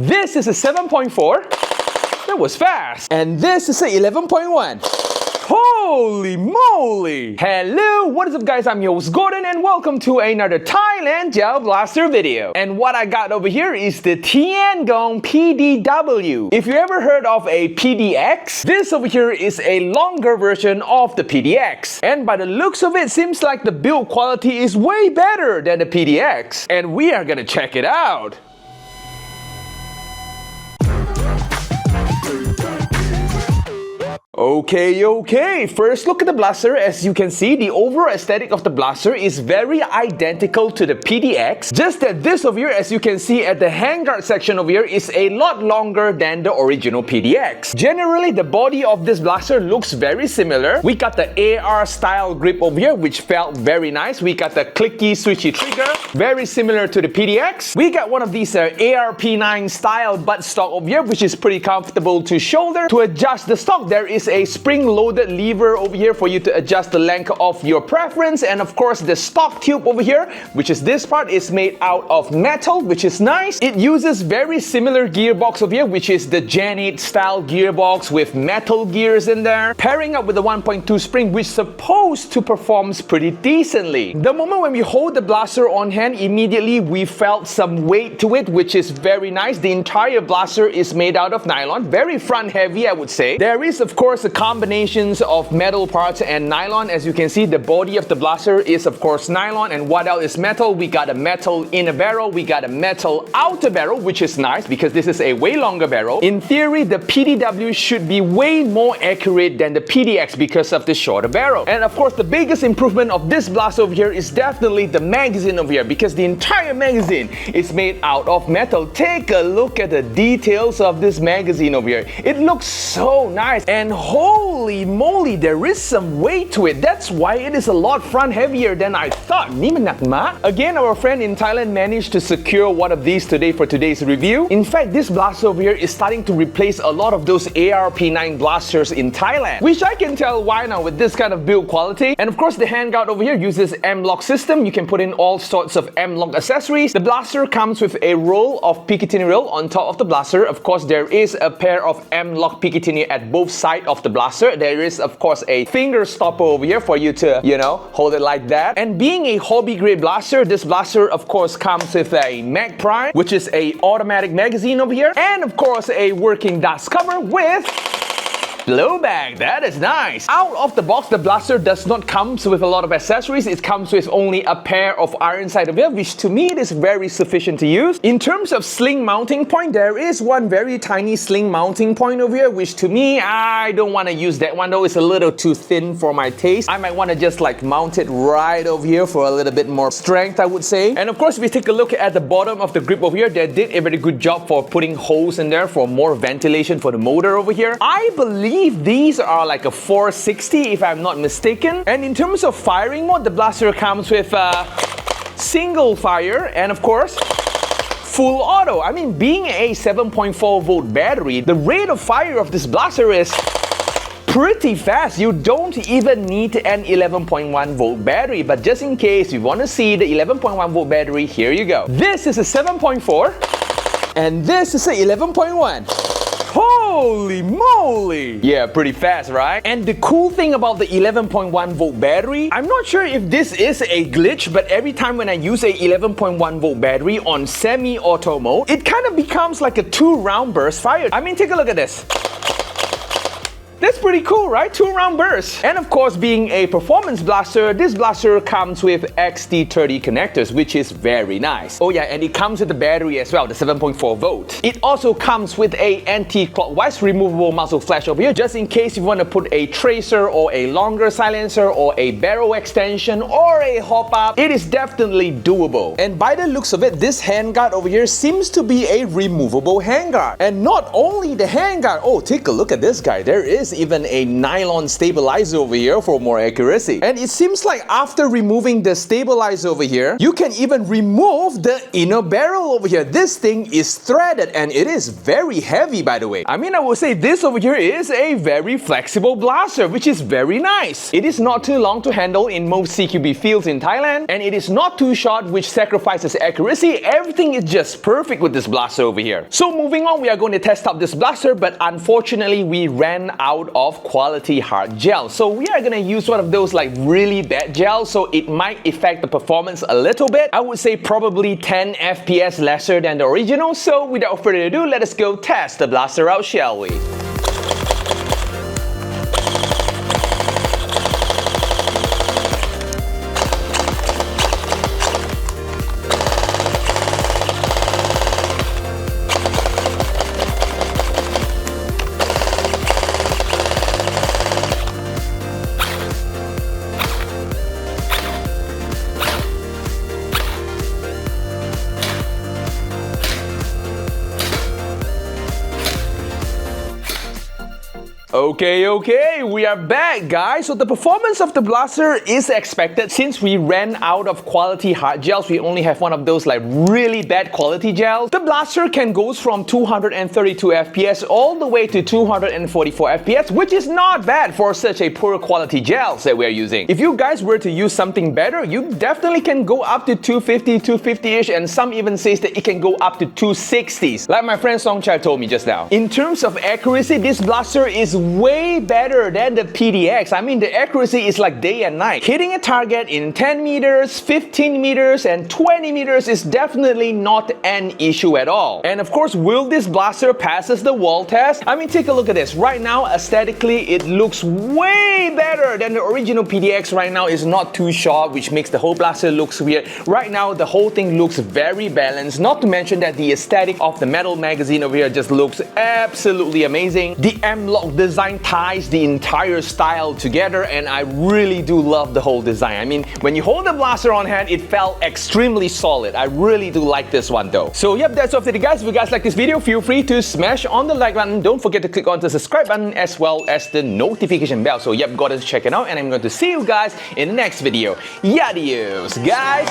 This is a 7.4. That was fast. And this is a 11.1. Holy moly! Hello, what is up guys, I'm your host Gordon and welcome to another Thailand Gel Blaster video. And what I got over here is the Tian Gong PDW. If you ever heard of a PDX, this over here is a longer version of the PDX. And by the looks of it, seems like the build quality is way better than the PDX. And we are gonna check it out. Okay, first look at the blaster. As you can see, the overall aesthetic of the blaster is very identical to the PDX, just that this over here, as you can see at the handguard section over here, is a lot longer than the original PDX. Generally, the body of this blaster looks very similar. We got the AR style grip over here, which felt very nice. We got the clicky, switchy trigger, very similar to the PDX. We got one of these ARP9 style buttstock over here, which is pretty comfortable to shoulder. To adjust the stock, there is a spring-loaded lever over here for you to adjust the length of your preference. And of course, the stock tube over here, which is this part, is made out of metal, which is nice. It uses very similar gearbox over here, which is the Gen 8 style gearbox with metal gears in there, pairing up with the 1.2 spring, which is supposed to perform pretty decently. The moment when we hold the blaster on hand, immediately we felt some weight to it, which is very nice. The entire blaster is made out of nylon, very front heavy, I would say. There is of course the combinations of metal parts and nylon. As you can see, the body of the blaster is of course nylon, and what else is metal? We got a metal inner barrel, we got a metal outer barrel, which is nice because this is a way longer barrel. In theory, the PDW should be way more accurate than the PDX because of the shorter barrel. And of course, the biggest improvement of this blaster over here is definitely the magazine over here, because the entire magazine is made out of metal. Take a look at the details of this magazine over here. It looks so nice, and holy moly, there is some weight to it. That's why it is a lot front heavier than I thought. Again, our friend in Thailand managed to secure one of these today for today's review. In fact, this blaster over here is starting to replace a lot of those ARP9 blasters in Thailand, which I can tell why now with this kind of build quality. And of course, the handguard over here uses M-LOK system. You can put in all sorts of M-LOK accessories. The blaster comes with a roll of Picatinny rail on top of the blaster. Of course, there is a pair of M-LOK Picatinny at both sides of the blaster. There is of course a finger stopper over here for you to, hold it like that. And being a hobby grade blaster, this blaster of course comes with a Mag Prime, which is a automatic magazine over here, and of course a working dust cover with Blowback. That is nice. Out of the box, the blaster does not come with a lot of accessories. It comes with only a pair of iron sight over here, which to me it is very sufficient to use. In terms of sling mounting point, there is one very tiny sling mounting point over here, which to me, I don't want to use that one though. It's a little too thin for my taste. I might want to just like mount it right over here for a little bit more strength, I would say. And of course, if we take a look at the bottom of the grip over here, they did a very good job for putting holes in there for more ventilation for the motor over here. I believe these are like a 460 if I'm not mistaken. And in terms of firing mode, the blaster comes with single fire and of course full auto. I mean, being a 7.4 volt battery, the rate of fire of this blaster is pretty fast. You don't even need an 11.1 volt battery, but just in case you want to see the 11.1 volt battery, here you go. This is a 7.4 and this is a 11.1. Holy moly! Yeah, pretty fast, right? And the cool thing about the 11.1 volt battery, I'm not sure if this is a glitch, but every time when I use a 11.1 volt battery on semi-auto mode, it kind of becomes like a 2-round burst fire. I mean, take a look at this. That's pretty cool, right? 2-round burst. And of course, being a performance blaster, this blaster comes with XT30 connectors, which is very nice. Oh yeah, and it comes with the battery as well, the 7.4 volt. It also comes with a anti-clockwise removable muzzle flash over here, just in case you want to put a tracer or a longer silencer or a barrel extension or a hop-up. It is definitely doable. And by the looks of it, this handguard over here seems to be a removable handguard. And not only the handguard, oh, take a look at this guy. There is is even a nylon stabilizer over here for more accuracy. And it seems like after removing the stabilizer over here, you can even remove the inner barrel over here. This thing is threaded and it is very heavy, by the way. I mean, I would say this over here is a very flexible blaster, which is very nice. It is not too long to handle in most CQB fields in Thailand, and it is not too short, which sacrifices accuracy. Everything is just perfect with this blaster over here. So moving on, we are going to test out this blaster, but unfortunately we ran out of quality hard gel. So we are going to use one of those like really bad gels, so it might affect the performance a little bit. I would say probably 10 FPS lesser than the original. So without further ado, let us go test the blaster out, shall we? Okay, we are back, guys. So the performance of the blaster is expected since we ran out of quality hard gels. We only have one of those like really bad quality gels. The blaster can go from 232 FPS all the way to 244 FPS, which is not bad for such a poor quality gels that we're using. If you guys were to use something better, you definitely can go up to 250, 250-ish, and some even says that it can go up to 260s, like my friend Songchai told me just now. In terms of accuracy, this blaster is way better than the PDX. I mean, the accuracy is like day and night. Hitting a target in 10 meters, 15 meters, and 20 meters is definitely not an issue at all. And of course, will this blaster passes the wall test? I mean, take a look at this. Right now, aesthetically, it looks way better than the original PDX. Right now is not too short, which makes the whole blaster looks weird. Right now, the whole thing looks very balanced. Not to mention that the aesthetic of the metal magazine over here just looks absolutely amazing. The M-lock design ties the entire style together, and I really do love the whole design. I mean, when you hold the blaster on hand, it felt extremely solid. I really do like this one though. So yep, that's all for today, guys. If you guys like this video, feel free to smash on the like button. Don't forget to click on the subscribe button as well as the notification bell. So yep, go to check it out, and I'm going to see you guys in the next video. Adios, guys.